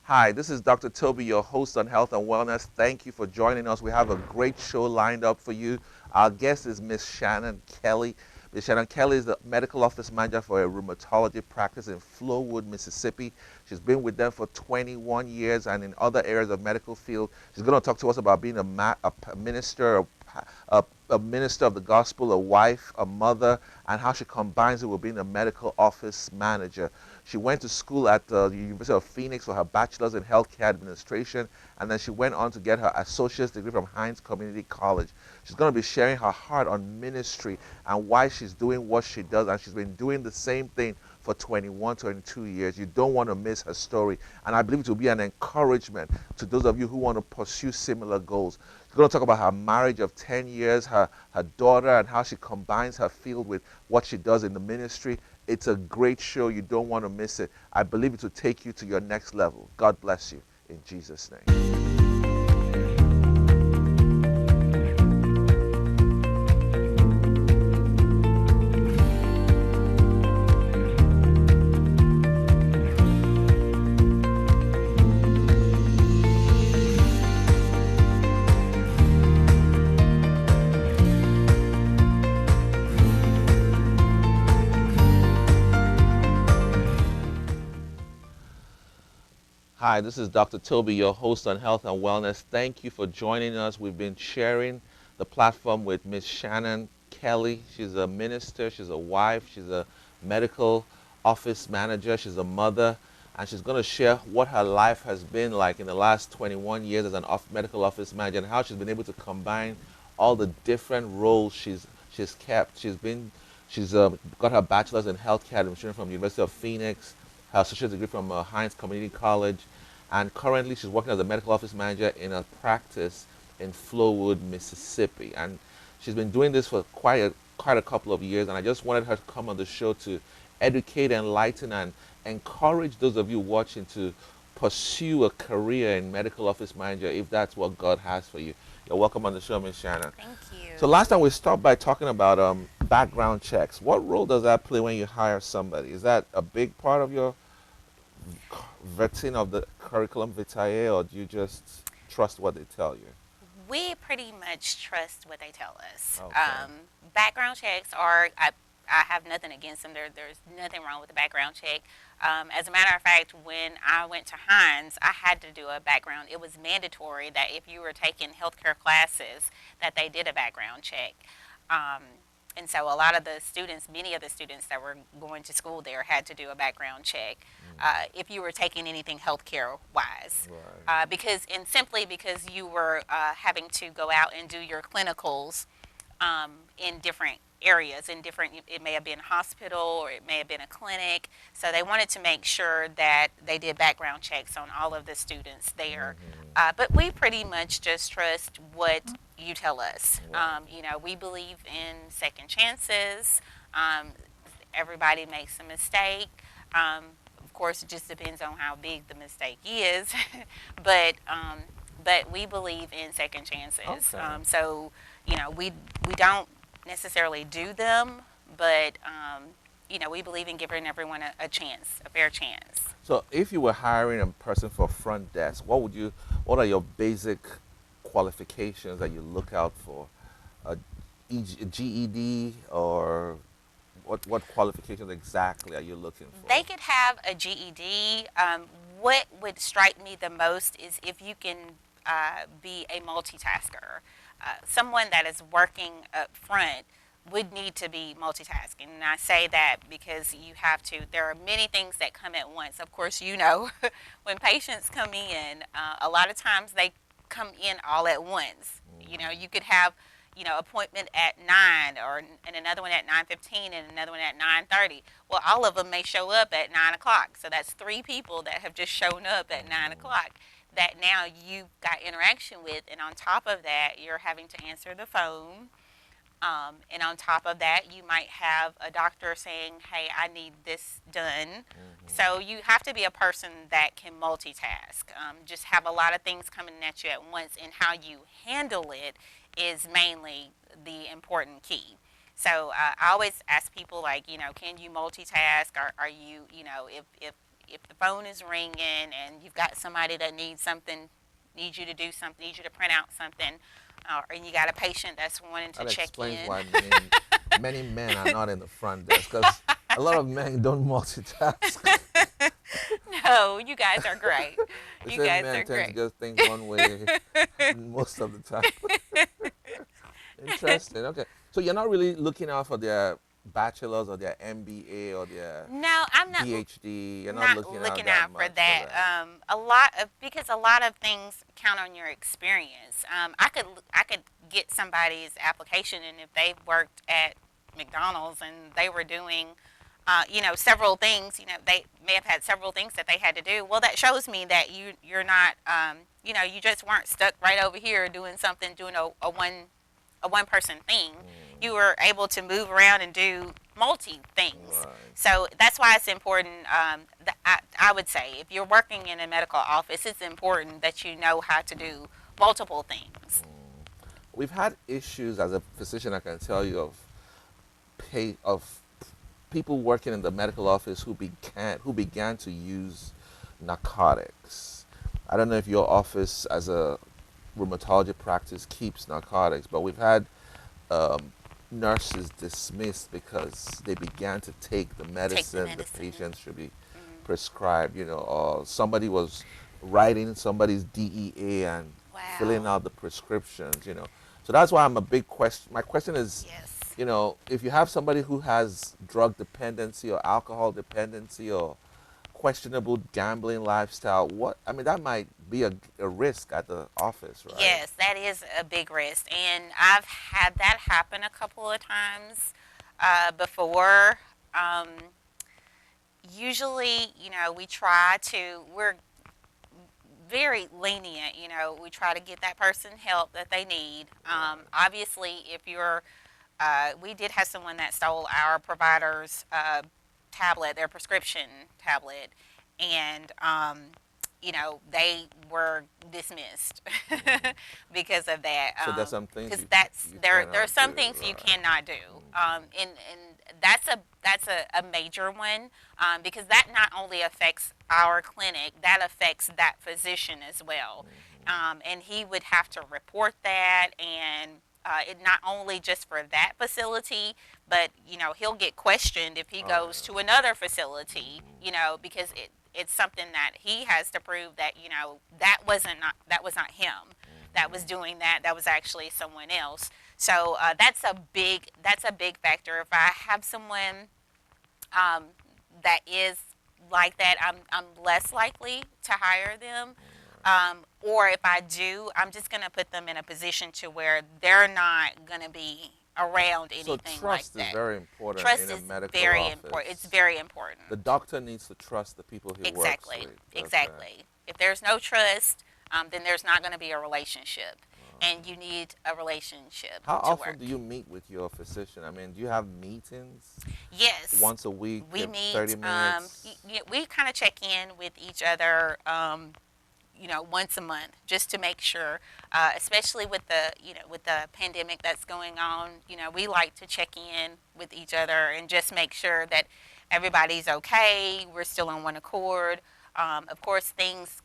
Hi, this is Dr. Toby, your host on health and wellness. Thank you for joining us. We have a great show lined up for you. Our guest is Miss Shannon Kelly. Miss Shannon Kelly is the medical office manager for a rheumatology practice in Flowood, Mississippi. She's been with them for 21 years and in other areas of medical field. She's going to talk to us about being a minister, a minister of the gospel, a wife, a mother, and how she combines it with being a medical office manager. She went to school at the University of Phoenix for her bachelor's in healthcare administration, and then she went on to get her associate's degree from Hines Community College. She's going to be sharing her heart on ministry and why she's doing what she does, and she's been doing the same thing for 21, 22 years. You don't want to miss her story, and I believe it will be an encouragement to those of you who want to pursue similar goals. She's going to talk about her marriage of 10 years, her daughter, and how she combines her field with what she does in the ministry. It's a great show. You don't want to miss it. I believe it will take you to your next level. God bless you in Jesus' name. Hi, this is Dr. Toby, your host on health and wellness. Thank you for joining us. We've been sharing the platform with Miss Shannon Kelly. She's a minister, she's a wife, she's a medical office manager, she's a mother, and she's going to share what her life has been like in the last 21 years as an medical office manager and how she's been able to combine all the different roles she's kept. She's got her bachelor's in healthcare administration from the University of Phoenix, her associate degree from Hines Community College, and currently she's working as a medical office manager in a practice in Flowood, Mississippi. And she's been doing this for quite a couple of years, and I just wanted her to come on the show to educate, enlighten, and encourage those of you watching to pursue a career in medical office manager if that's what God has for you. You're welcome on the show, Miss Shannon. Thank So you. last time we stopped by talking about background checks. What role does that play when you hire somebody? Is that a big part of your vetting of the curriculum vitae, or do you just trust what they tell you? We pretty much trust what they tell us. Okay. Background checks are, I have nothing against them. There's nothing wrong with the background check. As a matter of fact, when I went to Hines, I had to do a background. It was mandatory that if you were taking healthcare classes, that they did a background check. Um, and so a lot of the students, many of the students that were going to school there had to do a background check if you were taking anything healthcare wise. Right. Simply because you were having to go out and do your clinicals in different areas, in different, it may have been a hospital or it may have been a clinic. So they wanted to make sure that they did background checks on all of the students there. Mm-hmm. But we pretty much just trust what you tell us. Right. We believe in second chances. Um, Everybody makes a mistake. Um, of course, it just depends on how big the mistake is, but but we believe in second chances. Okay. We don't necessarily do them, but we believe in giving everyone a chance, a fair chance. So if you were hiring a person for front desk, what are your basic qualifications that you look out for? A GED, or what qualifications exactly are you looking for? They could have a GED. What would strike me the most is if you can be a multitasker. Someone that is working up front would need to be multitasking. And I say that because there are many things that come at once. Of course, when patients come in, a lot of times they come in all at once. You could have appointment at 9 and another one at 9:15 and another one at 9:30. Well, all of them may show up at 9 o'clock. So that's three people that have just shown up at 9 o'clock that now you've got interaction with. And on top of that, you're having to answer the phone. And on top of that, you might have a doctor saying, hey, I need this done. Mm-hmm. So you have to be a person that can multitask. Just have a lot of things coming at you at once, and how you handle it is mainly the important key. So I always ask people, like, can you multitask? Are you, if if the phone is ringing and you've got somebody that needs you to do something, needs you to print out something, and you got a patient that's wanting to That check explains in. why many men are not in the front desk because a lot of men don't multitask. No, you guys are great. They You say guys men are tend to great. just think one way most of the time. Interesting. Okay. So you're not really looking out for their bachelor's or their MBA or their No, I'm not PhD. You're not not looking out looking that out for much for that. that. Because a lot of things count on your experience. I could get somebody's application, and if they've worked at McDonald's and they were doing, several things, they may have had several things that they had to do. Well, that shows me that you're not, you just weren't stuck right over here doing something, doing a one person thing. Mm, You were able to move around and do multi things. right. So that's why it's important. I would say if you're working in a medical office, it's important that you know how to do multiple things. Mm. We've had issues as a physician, I can tell you, of people working in the medical office who began to use narcotics. I don't know if your office as a rheumatology practice keeps narcotics, but we've had um, nurses dismissed because they began to take the Take the medicine the medicine. patients should be Mm. prescribed, or somebody was writing somebody's DEA and filling Wow. out the prescriptions. So that's why I'm a big question. My question is, Yes. if you have somebody who has drug dependency or alcohol dependency or questionable gambling lifestyle, that might be a risk at the office, right? Yes, that is a big risk, and I've had that happen a couple of times before. Um, Usually, we're very lenient. We try to get that person help that they need. Right. Obviously, if we did have someone that stole our provider's tablet, their prescription tablet, and they were dismissed Mhm. because of that. So there's some things Because you that's you there are cannot some do, things you right? cannot do, Mhm. and that's a major one, because that not only affects our clinic, that affects that physician as well, Mhm. and he would have to report that, and it not only just for that facility, but he'll get questioned if he Oh goes yeah. to another facility, Mhm. because it's something that he has to prove that that was not him that was Mhm. doing that. That was actually someone else. So that's a big factor. If I have someone um, that is like that, I'm less likely to hire them. Or if I do, I'm just going to put them in a position to where they're not going to be around So anything like trust is that. very important in Trust a is medical very important. It's office. very important. The doctor needs to trust the people he works Exactly. with. Okay. Exactly. If there's no trust, then there's not going to be a relationship, and you Okay. need a relationship How to often do work. you meet with your physician? I mean, do you have meetings Yes, once a week, we meet. 30 minutes? We kind of check in with each other. Once a month, just to make sure, especially with the pandemic that's going on. We like to check in with each other and just make sure that everybody's okay. We're still on one accord. Of course, things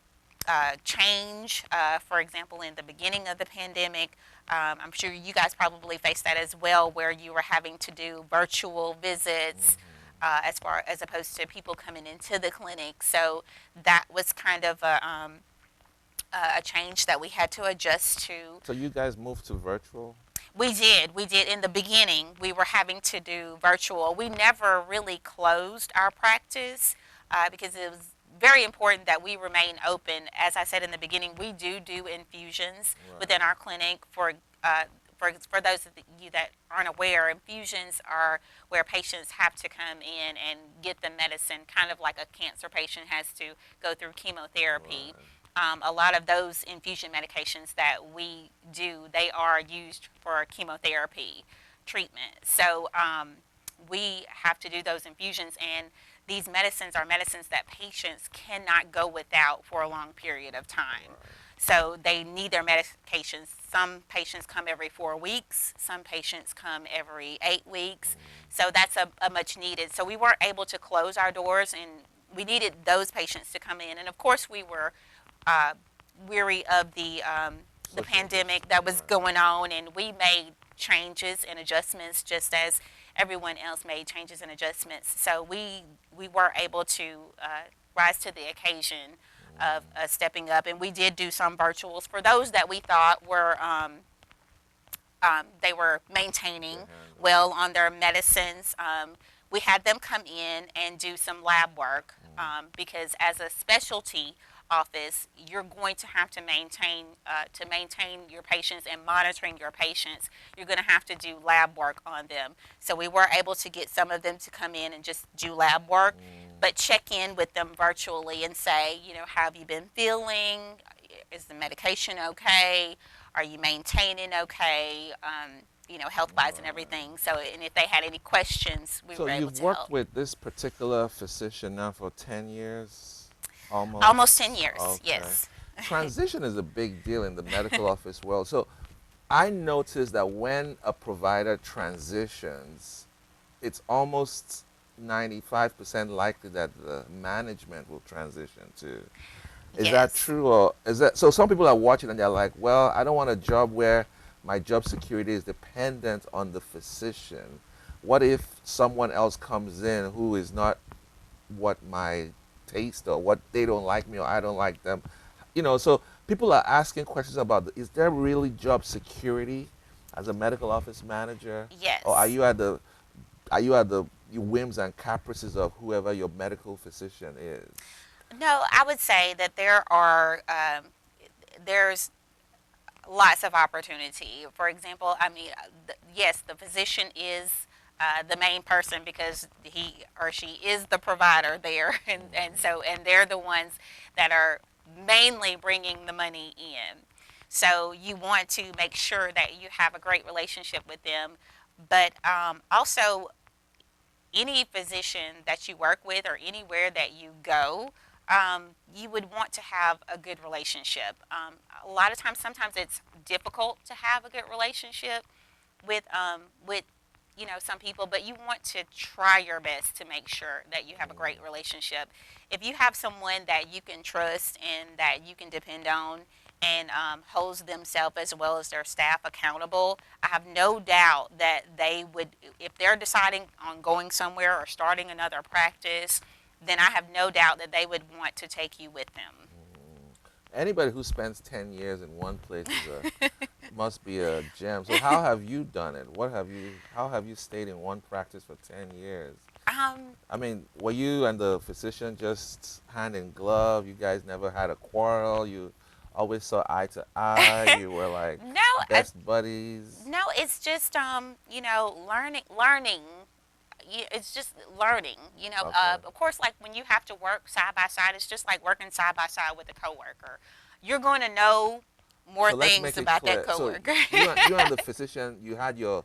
change. For example, in the beginning of the pandemic, I'm sure you guys probably faced that as well, where you were having to do virtual visits. Hmm. As opposed to people coming into the clinic, so that was kind of a change that we had to adjust to. So you guys moved to virtual? We did in the beginning. We were having to do virtual. We never really closed our practice because it was very important that we remain open. As I said in the beginning, we do infusions within Right. our clinic. Uh, for those of you that aren't aware, infusions are where patients have to come in and get the medicine, kind of like a cancer patient has to go through chemotherapy. Right. A lot of those infusion medications that we do, they are used for chemotherapy treatment. So we have to do those infusions, and these medicines are medicines that patients cannot go without for a long period of time. Right. So they need their medications. Some patients come every 4 weeks. Some patients come every 8 weeks. Mm. So that's a much needed. So we weren't able to close our doors, and we needed those patients to come in, and of course we were uh, weary of the Social pandemic distance, that was right. going on, and we made changes and adjustments just as everyone else made changes and adjustments. So we were able to rise to the occasion of stepping up, and we did do some virtuals for those that we thought were they were maintaining well on their medicines. We had them come in and do some lab work because as a specialty office, you're going to have to maintain your patients and monitoring your patients. You're going to have to do lab work on them. So we were able to get some of them to come in and just do lab work, but check in with them virtually and say, how have you been feeling? Is the medication okay? Are you maintaining okay? Health wise and everything. So, and if they had any questions, we So were able you've to worked help. with this particular physician now for 10 years, Almost almost? 10 years, Okay. yes. Transition is a big deal in the medical office world. So I noticed that when a provider transitions, it's almost 95% likely that the management will transition too. Is that Yes. true, or is that so? Some people are watching and they're like, "Well, I don't want a job where my job security is dependent on the physician. What if someone else comes in who is not what my taste, or what they don't like me or I don't like them?" So people are asking questions about, is there really job security as a medical office manager, or are Yes. you at the whims and caprices of whoever your medical physician is? No, I would say that there's lots of opportunity. For example, I mean, yes, the physician is the main person because he or she is the provider there, and they're the ones that are mainly bringing the money in. So you want to make sure that you have a great relationship with them, but also any physician that you work with or anywhere that you go, you would want to have a good relationship. A lot of times, sometimes it's difficult to have a good relationship with some people, but you want to try your best to make sure that you have a great relationship. If you have someone that you can trust and that you can depend on and holds themselves as well as their staff accountable, I have no doubt that they would, if they're deciding on going somewhere or starting another practice, then I have no doubt that they would want to take you with them. Anybody who spends 10 years in one place must be a gem. So how have you done it? How have you stayed in one practice for 10 years? Um, I mean, were you and the physician just hand in glove? You guys never had a quarrel? You always saw eye to eye? You were like no, best buddies? no, it's just learning. It's just learning. Okay. Of course, like when you have to work side by side, it's just like working side by side with a coworker. You're going to know more So let's things make it about that clear. So coworker. you and the physician, you had your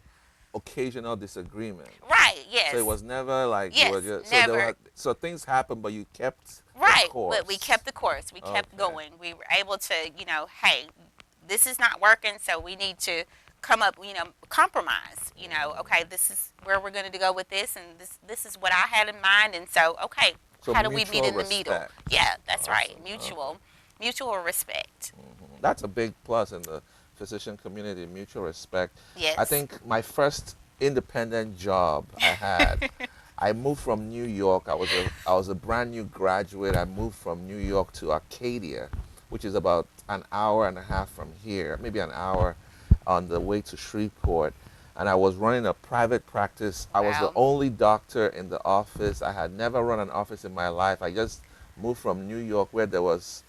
occasional disagreement. Right? So it Yes. was never like you Yes. were just, Never. so things happened, but you kept the Right. But we course. kept the course. We kept Okay. going. We were able to, hey, this is not working, so we need to come up, compromise. Okay, this is where we're going to go with this, and this is what I had in mind, and so okay, So how do we meet mutual in the middle? respect. Yeah, that's right. Awesome. Okay. Mutual respect. That's a big plus in the physician community, mutual respect. I Yes. think my first independent job I had, I moved from New York. I was a brand new graduate. I moved from New York to Arcadia, which is about an hour and a half from here, maybe an hour on the way to Shreveport. And I was running a private practice. I was the Wow. only doctor in the office. I had never run an office in my life. I just moved from New York where there was,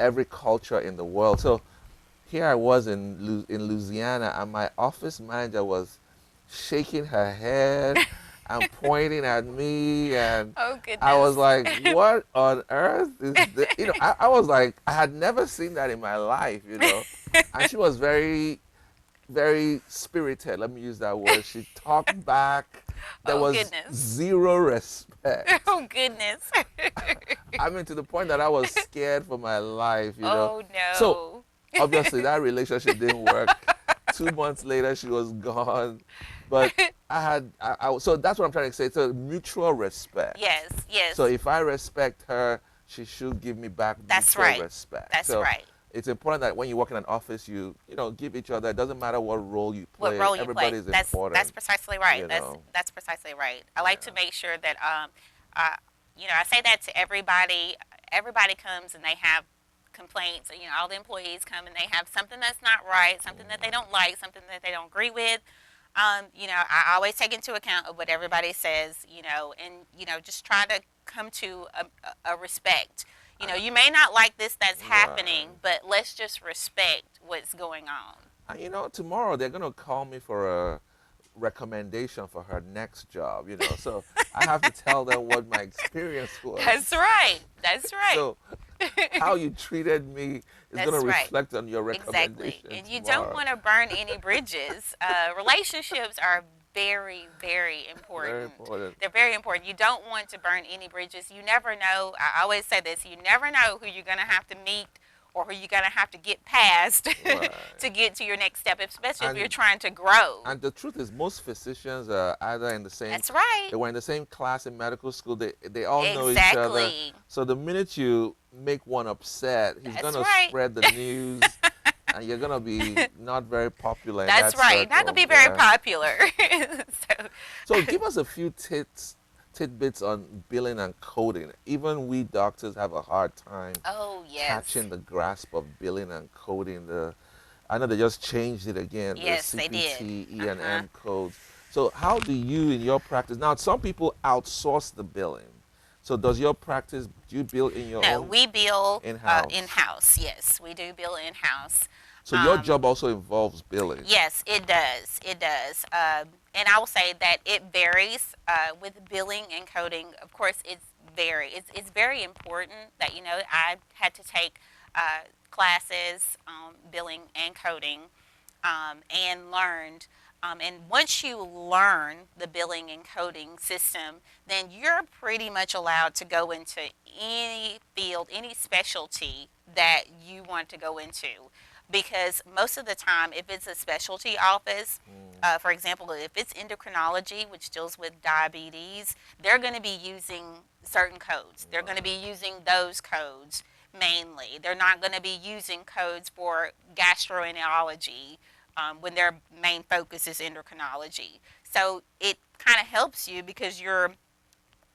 every culture in the world. So here I was in Louisiana, and my office manager was shaking her head and pointing at me, and Oh I was goodness. like, "What on earth is this?" I was like, I had never seen that in my life. And she was very, very spirited. Let me use that word. She talked back. There Oh was goodness. zero respect. Oh goodness. I mean, to the point that I was scared for my life. Oh So no. obviously that relationship didn't work. 2 months later, she was gone. But so that's what I'm trying to say. It's a mutual respect. Yes, yes. So if I respect her, she should give me back That's mutual right. respect. That's So right. it's important that when you work in an office, you give each other. It doesn't matter what role you What play. role you play. Everybody's That's important. precisely right. You know. That's precisely right. I like Yeah. to make sure that I say that to everybody. Everybody comes and they have complaints. All the employees come and they have something that's not right, something that they don't like, something that they don't agree with. I always take into account of what everybody says, and just try to come to a respect. You may not like this that's Right. happening, but let's just respect what's going on. And tomorrow they're gonna call me for a recommendation for her next job. So I have to tell them what my experience That's was. right. That's right. So how you treated me is gonna That's right. reflect on your Exactly. recommendation And you don't tomorrow. want to burn any bridges. Relationships are very, very Very important. important. They're very important. You don't want to burn any bridges. You never know. I always say this, you never know who you're going to have to meet or who you're going to have to get past Right. to get to your next step, especially if you're And trying to grow. and the truth is, most physicians are either in the same. That's right. They were in the same class in medical school. They all know each other. Exactly. So the minute you make one upset, he's That's gonna right. spread the news, and you're gonna be not very popular in That's that right. Not going to circle. be very Yeah. popular. so, So give us a few tidbits on billing and coding. Even we doctors have a hard time oh, yes. catching the grasp of billing and coding. I know they just changed it again. Yes, the they did. CPT, Uh-huh. E&M codes. So how do you in your practice now? Some people outsource the billing. So does your practice? Do you bill in your No, own we bill in-house? in-house. Yes, we do bill in-house. So your job also involves billing. Yes, it does. It does. And I will say that it varies with billing and coding. Of course, it's very important that I had to take classes on billing and coding and learned. And once you learn the billing and coding system, then you're pretty much allowed to go into any field, any specialty that you want to go into. Because most of the time, if it's a specialty office, for example, if it's endocrinology, which deals with diabetes, they're going to be using certain codes. They're going to be using those codes mainly. They're not going to be using codes for gastroenterology when their main focus is endocrinology. So it kind of helps you because you're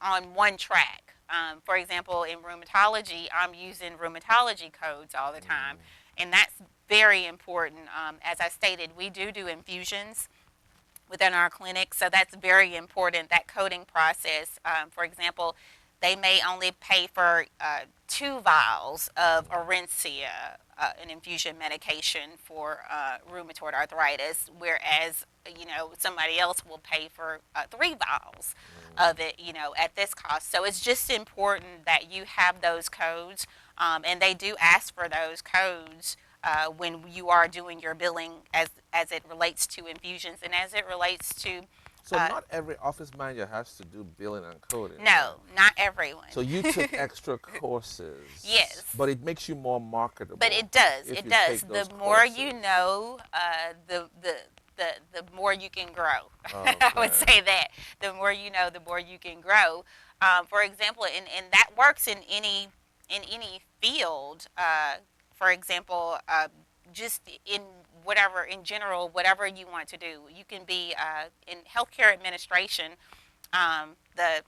on one track. For example, in rheumatology, I'm using rheumatology codes all the time, and that's very important. As I stated, we do infusions within our clinic, so that's very important, that coding process. For example, they may only pay for 2 vials of Orencia, an infusion medication for rheumatoid arthritis, whereas somebody else will pay for 3 vials of it, at this cost. So it's just important that you have those codes, and they do ask for those codes when you are doing your billing as it relates to infusions and as it relates to. So not every office manager has to do billing and coding. No, not everyone. So you took extra courses. Yes. But it makes you more marketable. But it does. if It you does. take The those more courses. you know, the more you can grow. Okay. I would say that. The more you know, the more you can grow. For example, and that works in any field. For example, just in general, whatever you want to do. You can be in healthcare administration. The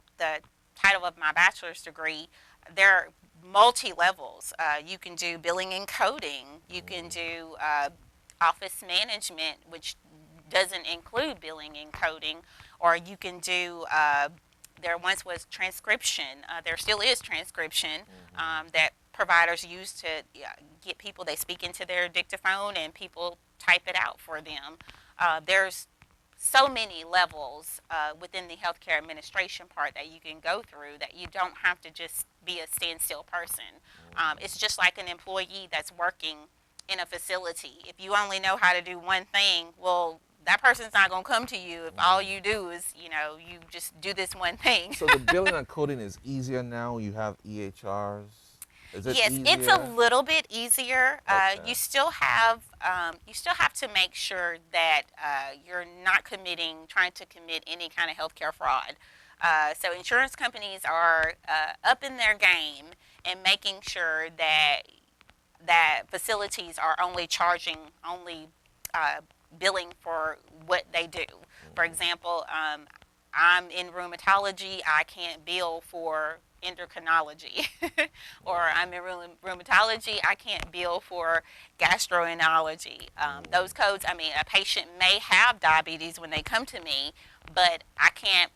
title of my bachelor's degree, there are multi levels. You can do billing and coding. You can do office management, which doesn't include billing and coding, or you can do. There once was transcription. There still is transcription that providers use to get people. They speak into their dictaphone and people type it out for them. There's so many levels within the healthcare administration part that you can go through that you don't have to just be a standstill person. It's just like an employee that's working in a facility. If you only know how to do one thing, well, that person's not going to come to you if all you do is, you just do this one thing. So the billing and coding is easier now. You have EHRs. Is it Yes, it's a easier? little bit easier. Okay. You still have to make sure that you're not trying to commit any kind of healthcare fraud. So insurance companies are up in their game and making sure that facilities are only uh, billing for what they do. For Mm, example, I'm in rheumatology. I can't bill for endocrinology, or mm, I'm in rheumatology. I can't bill for gastroenterology. Those mm. codes. I mean, a patient may have diabetes when they come to me, but I can't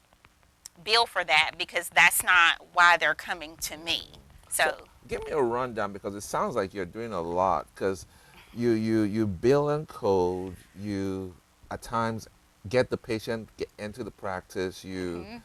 bill for that because that's not why they're coming to me. So So give me a rundown because it sounds like you're doing a lot. Because you bill and code. You at times get the patient into the practice. You mhm,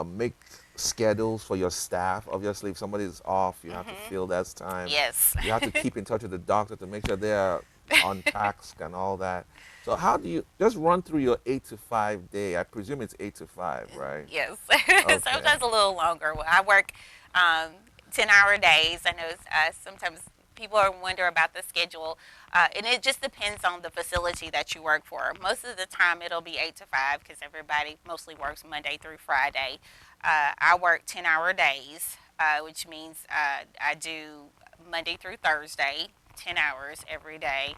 make schedules for your staff. Obviously, if somebody is off, you have to mhm, fill that time. yes. You have to keep in touch with the doctor to make sure they're on task and all that. So how do you just run through your 8 to 5 day? I presume it's 8 to 5, right? Yes, Okay. sometimes a little longer. Well, I work um, 10-hour days. I know sometimes people are wonder about the schedule, and it just depends on the facility that you work for. Most of the time, it'll be 8 to 5 because everybody mostly works Monday through Friday. I work 10-hour days, which means I do Monday through Thursday, 10 hours every day,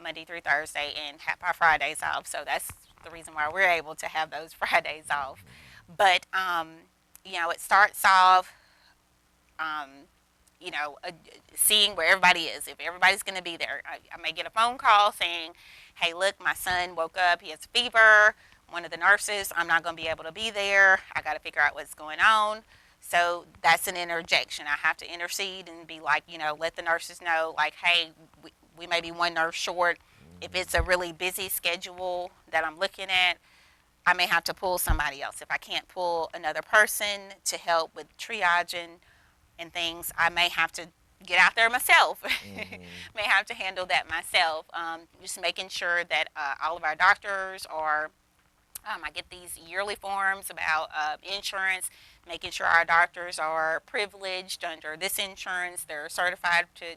Monday through Thursday, and have my Fridays off. So that's the reason why we're able to have those Fridays off. But it starts off, um, seeing where everybody is. If everybody's going to be there, I may get a phone call saying, "Hey, look, my son woke up. He has a fever. One of the nurses, I'm not going to be able to be there. I got to figure out what's going on." So that's an interjection. I have to intercede and be like, let the nurses know, like, hey, we may be one nurse short. If it's a really busy schedule that I'm looking at, I may have to pull somebody else. If I can't pull another person to help with triaging and things, I may have to get out there myself. Mm-hmm. May have to handle that myself. Just making sure that all of our doctors are. I get these yearly forms about insurance, making sure our doctors are privileged under this insurance. They're certified to,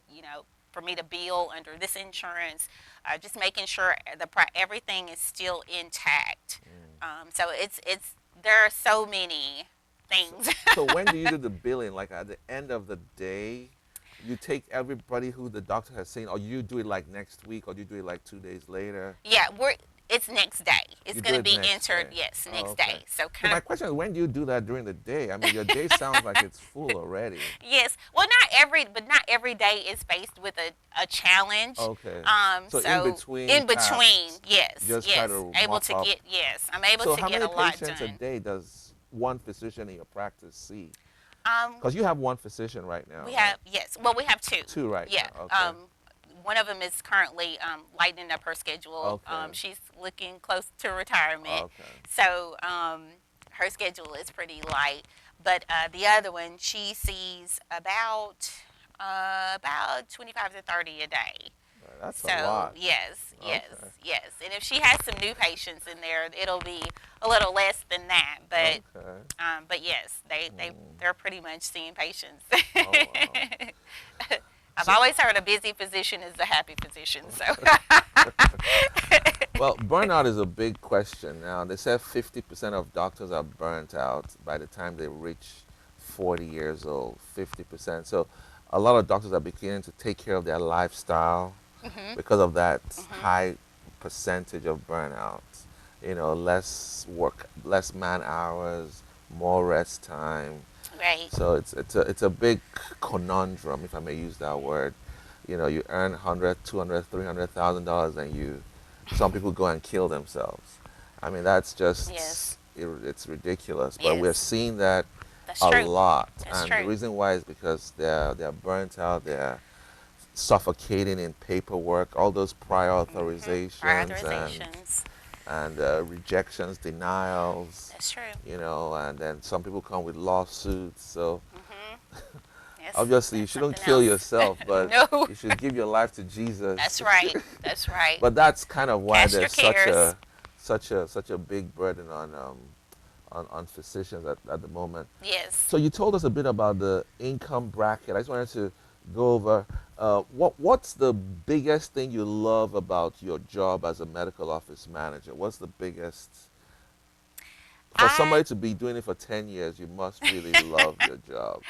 for me to bill under this insurance. Just making sure everything is still intact. So it's there are so many So, things. so when do you do the billing? Like at the end of the day, you take everybody who the doctor has seen, or you do it like next week, or do you do it like 2 days later? Yeah, it's next day. It's You do going to it be next entered. day. Yes, Oh, next okay. day. So So kind my of. question is, when do you do that during the day? I mean, your day sounds like it's full already. Yes. Well, not every day is faced with a challenge. Okay. So in So between in between, tasks, yes, just try yes, to able mop to up. get yes, I'm able So to how get many a lot patients a done. day does one physician in your practice see? Um, Because you have one physician right now, we right? have yes. Well, we have two. Two right Yeah. now. Okay. One of them is currently lightening up her schedule. Okay. She's looking close to retirement, Okay. so her schedule is pretty light. But the other one, she sees about 25 to 30 a day. That's a So lot. yes, yes, Okay. yes. And if she has some new patients in there, it'll be a little less than that. Okay. But yes, Mm. they're pretty much seeing patients. Oh wow. I've So, always heard a busy physician is a happy physician. So well, burnout is a big question now. They say 50% of doctors are burnt out by the time they reach 40 years old. 50%. So, a lot of doctors are beginning to take care of their lifestyle mhm, because of that mhm, high percentage of burnout. Less work, less man hours, more rest time. right, So it's a big conundrum, if I may use that word. You earn 100, 200, $300,000, and some people go and kill themselves. I mean, that's yes, just it's ridiculous. But we're yes, seeing that that's a true, lot, that's and the true. reason why is because they're burnt out. They're suffocating in paperwork, all those prior Prior authorizations authorizations, and rejections, denials, that's true. and then some people come with lawsuits. So Mhm, yes, obviously, you that's shouldn't something kill else. yourself, but No, you should give your life to Jesus. that's right, that's right. But that's kind of why Cast your there's such cares. a big burden on physicians at the moment. Yes. So you told us a bit about the income bracket. I just wanted to go over what's the biggest thing you love about your job as a medical office manager? What's the biggest for I somebody to be doing it for 10 years? You must really love your job.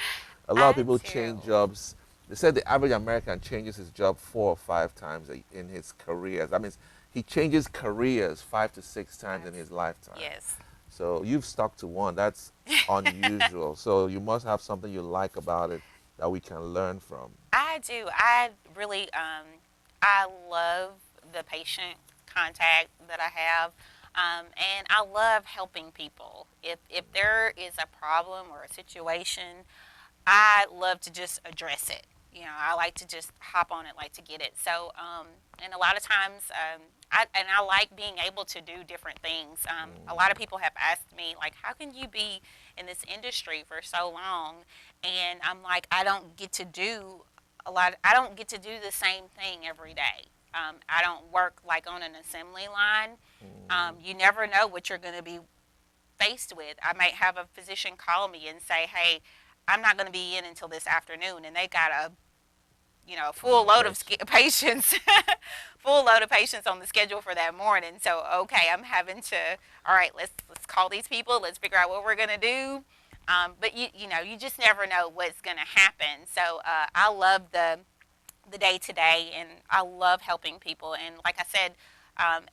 A lot of I people change do. jobs. They said the average American changes his job 4 or 5 times in his career. That means he changes careers 5 to 6 times in his lifetime. Yes. So you've stuck to one. That's unusual. So you must have something you like about it that we can learn from. I do. I really, I love the patient contact that I have, and I love helping people. If there is a problem or a situation, I love to just address it. I like to just hop on it, like to get it. So, and a lot of times, I like being able to do different things. A lot of people have asked me, like, how can you be in this industry for so long? And I'm like, I don't get to do a lot. I don't get to do the same thing every day. I don't work like on an assembly line. You never know what you're going to be faced with. I might have a physician call me and say, "Hey, I'm not going to be in until this afternoon," and they got a full load of patients, full load of patients on the schedule for that morning. So okay, I'm having to. All right, let's call these people. Let's figure out what we're going to do. But you just never know what's going to happen. So I love the day to day, and I love helping people. And like I said,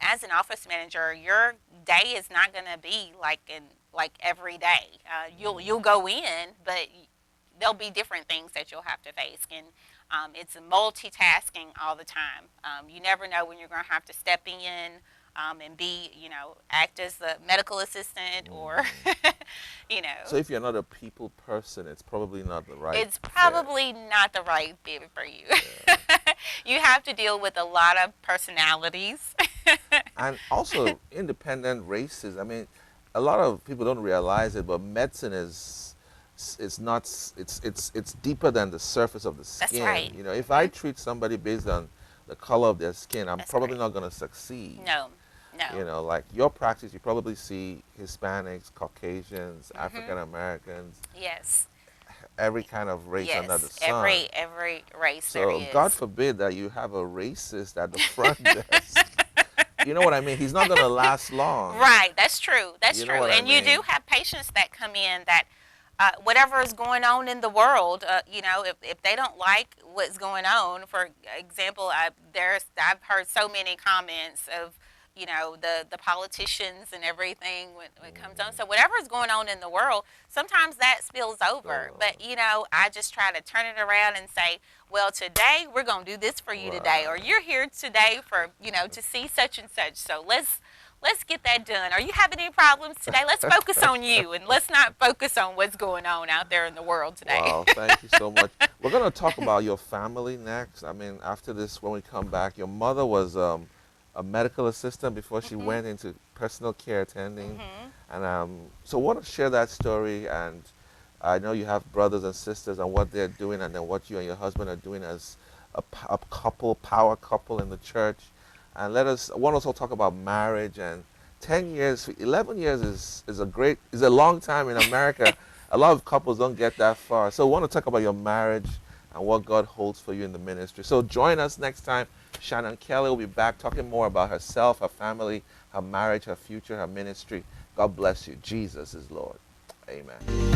as an office manager, your day is not going to be like every day. You'll go in, but there'll be different things that you'll have to face, and it's multitasking all the time. You never know when you're going to have to step in and be, act as the medical assistant or, you So know, if you're not a people person, it's probably not the right it's fit. probably not the right fit for you. Yeah. You have to deal with a lot of personalities. And also independent races. I mean, a lot of people don't realize it, but medicine is it's not it's deeper than the surface of the That's skin. right. You know, if I treat somebody based on the color of their skin, I'm That's probably correct. not going to succeed. No, You no. know, like your practice, you probably see Hispanics, Caucasians, Hmm. African Americans, Yes, every kind of race under the yes. sun. Every race there So God is. forbid that you have a racist at the front desk. You know what I mean? He's not going to last long. Right, that's true. That's You know true. what I And you mean? do have patients that come in that whatever is going on in the world, if they don't like what's going on, for example, I've heard so many comments of, the politicians and everything when it comes on. So whatever is going on in the world, sometimes that spills over. So, But, I just try to turn it around and say, well, today we're going to do this for you today, or right. you're here today for, to see such and such. So let's get that done. Are you having any problems today? Let's focus on you, and let's not focus on what's going on out there in the world today. Wow, thank you so much. We're going to talk about your family next. I mean, after this, when we come back, your mother was a medical assistant before she Mhm. went into personal care attending. Mhm. And so I want to share that story. And I know you have brothers and sisters and what they're doing, and then what you and your husband are doing as a couple, power couple in the church. And I want to also talk about marriage and 10 years, 11 years is a long time in America. A lot of couples don't get that far. So I want to talk about your marriage and what God holds for you in the ministry. So join us next time. Shannon Kelly will be back talking more about herself, her family, her marriage, her future, her ministry. God bless you. Jesus is Lord. Amen.